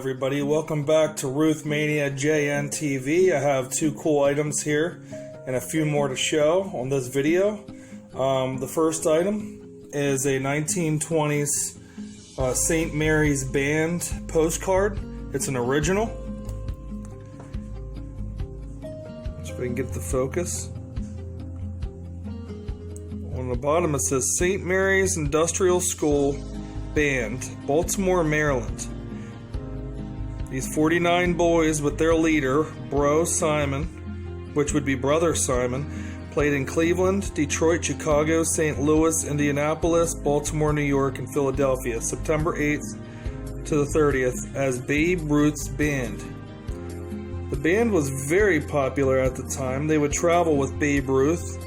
everybody, welcome back to Ruth-mania JNTV. I have two cool items here and a few more to show on this video. The first item is a 1920s St. Mary's Band postcard. It's an original. See if I can get the focus. On the bottom it says St. Mary's Industrial School Band, Baltimore, Maryland. These 49 boys with their leader, Bro Simon, which would be Brother Simon, played in Cleveland, Detroit, Chicago, St. Louis, Indianapolis, Baltimore, New York, and Philadelphia, September 8th to the 30th as Babe Ruth's band. The band was very popular at the time. They would travel with Babe Ruth,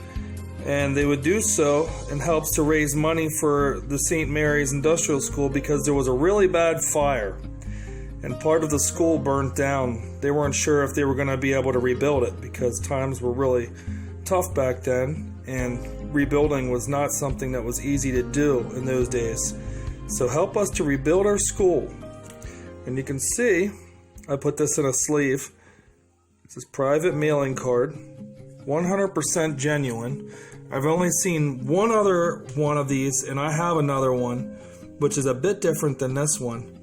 and they would do so in hopes to raise money for the St. Mary's Industrial School because there was a really bad fire. And part of the school burnt down. They weren't sure if they were going to be able to rebuild it because times were really tough back then, and rebuilding was not something that was easy to do in those days. So help us to rebuild our school. And you can see, I put this in a sleeve. This is private mailing card, 100% genuine. I've only seen one other one of these, and I have another one, which is a bit different than this one.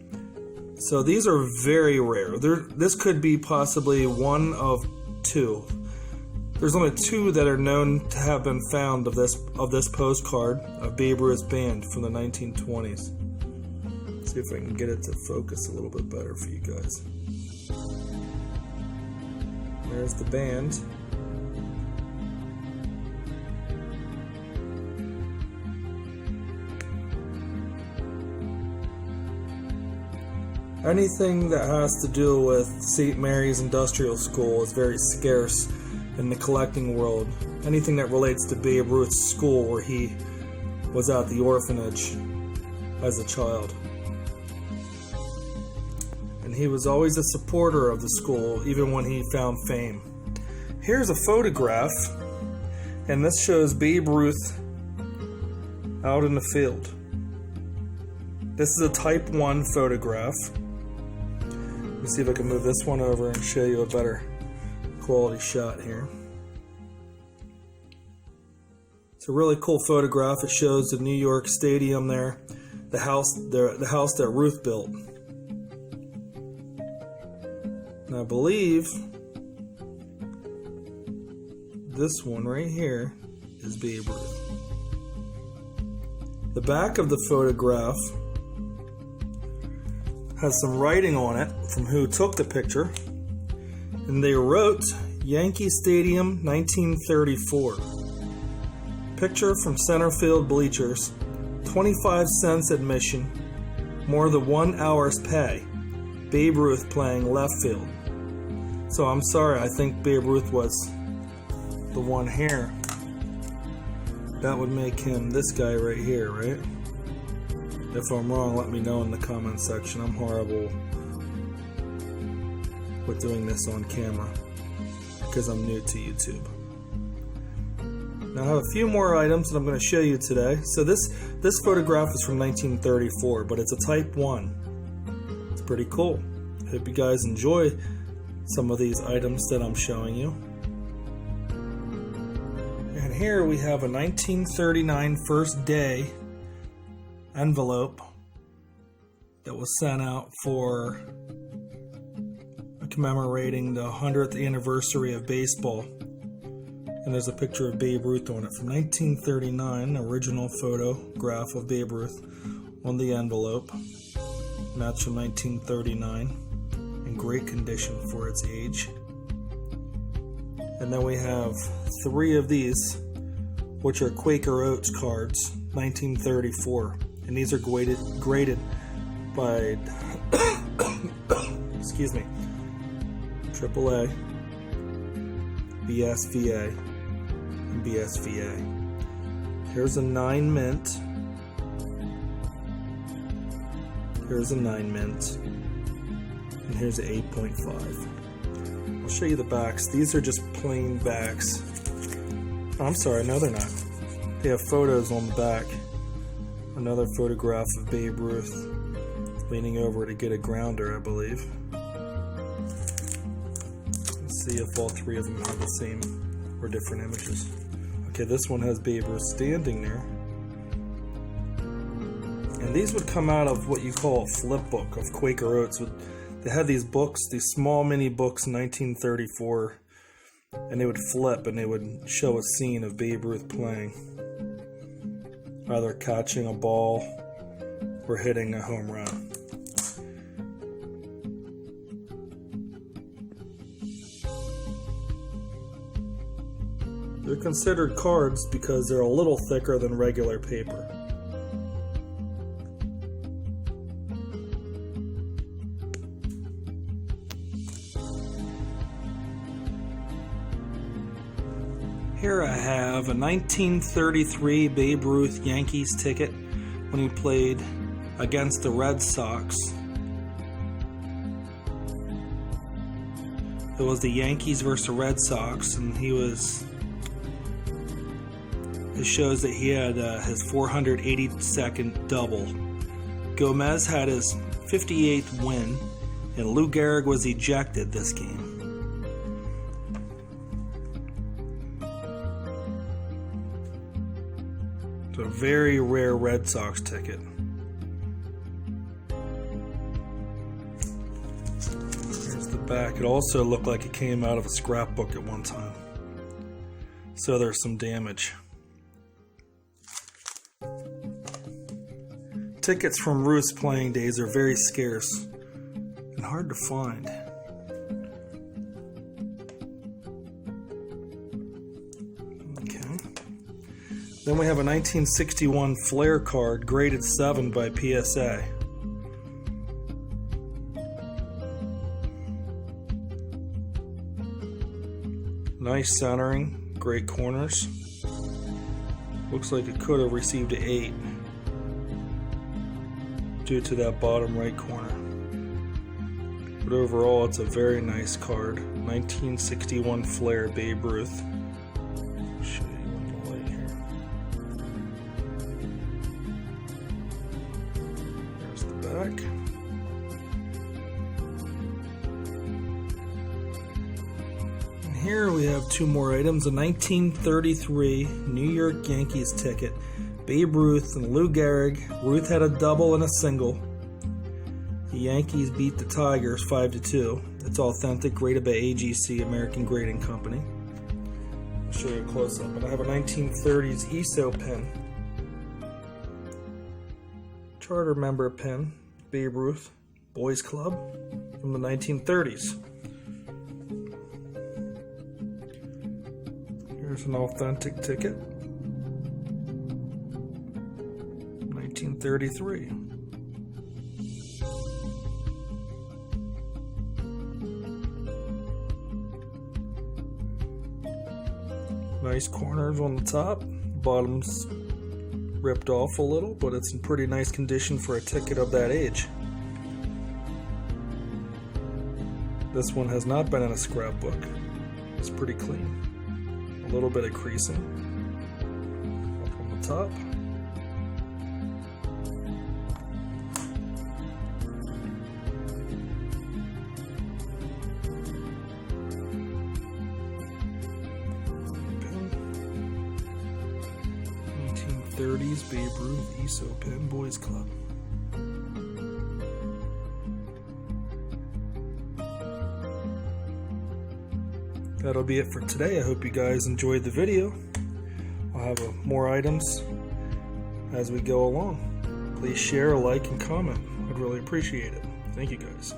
So these are very rare. This could be possibly one of two. There's only two that are known to have been found of this postcard of Babe Ruth's band from the 1920s. Let's see if I can get it to focus a little bit better for you guys. There's the band. Anything that has to do with St. Mary's Industrial School is very scarce in the collecting world. Anything that relates to Babe Ruth's school where he was at the orphanage as a child. And he was always a supporter of the school, even when he found fame. Here's a photograph, and this shows Babe Ruth out in the field. This is a type 1 photograph. Let me see if I can move this one over and show you a better quality shot here. It's a really cool photograph. It shows the New York Stadium there, the house that Ruth built. And I believe this one right here is Babe Ruth. The back of the photograph has some writing on it from who took the picture, and they wrote Yankee Stadium 1934. Picture from center field bleachers, 25 cents admission, more than 1 hour's pay. Babe Ruth playing left field. So I'm sorry, I think Babe Ruth was the one here. That would make him this guy right here, right? If I'm wrong, let me know in the comment section. I'm horrible with doing this on camera because I'm new to YouTube. Now I have a few more items that I'm going to show you today. So this photograph is from 1934, but it's a type 1. It's pretty cool. I hope you guys enjoy some of these items that I'm showing you. And here we have a 1939 first day envelope that was sent out for commemorating the 100th anniversary of baseball, and there's a picture of Babe Ruth on it from 1939, original photograph of Babe Ruth on the envelope, and that's from 1939, in great condition for its age. And then we have 3 of these, which are Quaker Oats cards, 1934. And these are graded by excuse me, AAA, BSVA, and BSVA. Here's a 9 mint. Here's a 9 mint. And here's an 8.5. I'll show you the backs. These are just plain backs. Oh, I'm sorry, no they're not. They have photos on the back. Another photograph of Babe Ruth. Leaning over to get a grounder, I believe. Let's see if all three of them have the same or different images. Okay, this one has Babe Ruth standing there. And these would come out of what you call a flip book of Quaker Oats. They had these books, these small mini books in 1934, and they would flip and they would show a scene of Babe Ruth playing, either catching a ball or hitting a home run. They're considered cards because they're a little thicker than regular paper. Here I have a 1933 Babe Ruth Yankees ticket when he played against the Red Sox. It was the Yankees versus the Red Sox, and it shows that he had his 482nd double. Gomez had his 58th win, and Lou Gehrig was ejected this game. It's a very rare Red Sox ticket. Here's the back. It also looked like it came out of a scrapbook at one time. So there's some damage. Tickets from Ruth's playing days are very scarce and hard to find. Okay. Then we have a 1961 Fleer card, graded 7 by PSA. Nice centering, great corners. Looks like it could have received an 8. Due to that bottom right corner. But overall, it's a very nice card. 1961 Fleer Babe Ruth. I'll show you in the light here. There's the back. And here we have two more items. A 1933 New York Yankees ticket. Babe Ruth and Lou Gehrig. Ruth had a double and a single. The Yankees beat the Tigers 5-2. It's authentic, graded by AGC, American Grading Company. I'll show you a close-up. And I have a 1930s Esso pen. Charter member pen. Babe Ruth, Boys Club, from the 1930s. Here's an authentic ticket. 1933. Nice corners on the top. Bottom's ripped off a little, but it's in pretty nice condition for a ticket of that age. This one has not been in a scrapbook. It's pretty clean. A little bit of creasing up on the top. '30s Babe Ruth Esso pen, Boys Club. That'll be it for today. I hope you guys enjoyed the video. I'll have more items as we go along. Please share, like, and comment. I'd really appreciate it. Thank you guys.